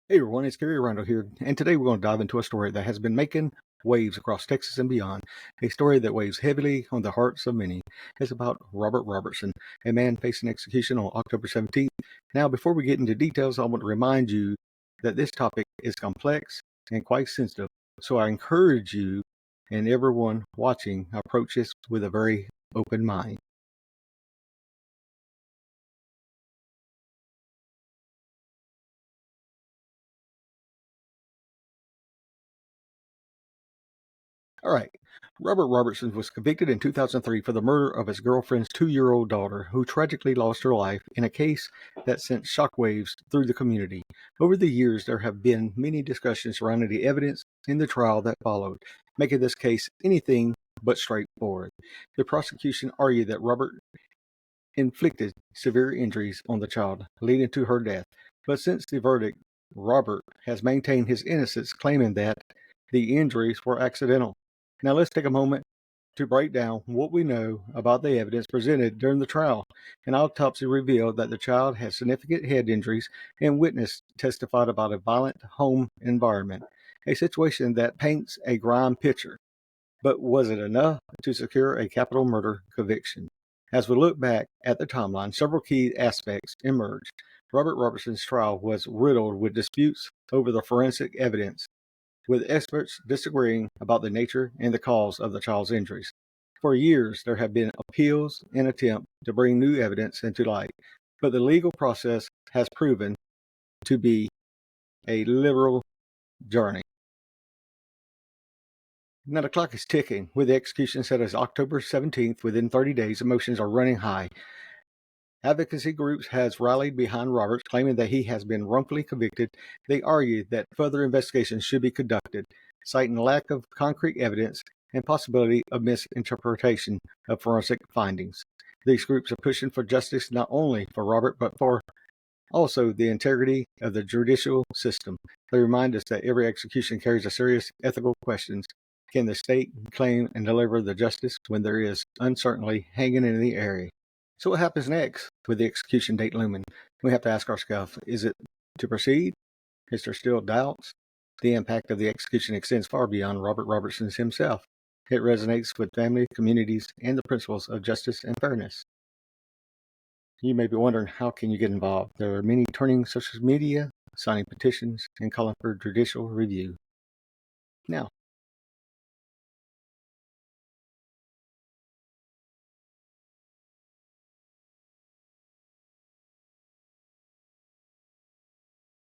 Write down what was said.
Hey everyone, it's Gary Randall here, and today we're going to dive into a story that has been making waves across Texas and beyond. A story that weighs heavily on the hearts of many. It's about Robert Robertson, a man facing execution on October 17th. Now, before we get into details, I want to remind you that this topic is complex and quite sensitive, so I encourage you and everyone watching approach this with a very open mind. All right. Robert Robertson was convicted in 2003 for the murder of his girlfriend's 2-year-old daughter, who tragically lost her life in a case that sent shockwaves through the community. Over the years, there have been many discussions surrounding the evidence in the trial that followed, making this case anything but straightforward. The prosecution argued that Robert inflicted severe injuries on the child, leading to her death. But since the verdict, Robert has maintained his innocence, claiming that the injuries were accidental. Now let's take a moment to break down what we know about the evidence presented during the trial. An autopsy revealed that the child had significant head injuries, and witness testified about a violent home environment, a situation that paints a grim picture. But was it enough to secure a capital murder conviction? As we look back at the timeline, several key aspects emerged. Robert Robertson's trial was riddled with disputes over the forensic evidence, with experts disagreeing about the nature and the cause of the child's injuries. For years, there have been appeals in attempt to bring new evidence into light, but the legal process has proven to be a literal journey. Now the clock is ticking. With the execution set as October 17th, within 30 days, emotions are running high. Advocacy groups has rallied behind Roberts, claiming that he has been wrongfully convicted. They argue that further investigations should be conducted, citing lack of concrete evidence and possibility of misinterpretation of forensic findings. These groups are pushing for justice not only for Robert, but for also the integrity of the judicial system. They remind us that every execution carries a serious ethical questions. Can the state claim and deliver the justice when there is uncertainty hanging in the air? So what happens next with the execution date looming? We have to ask ourselves, is it to proceed? Is there still doubts? The impact of the execution extends far beyond Robert Robertson himself. It resonates with family, communities, and the principles of justice and fairness. You may be wondering, how can you get involved? There are many turning social media, signing petitions, and calling for judicial review. Now,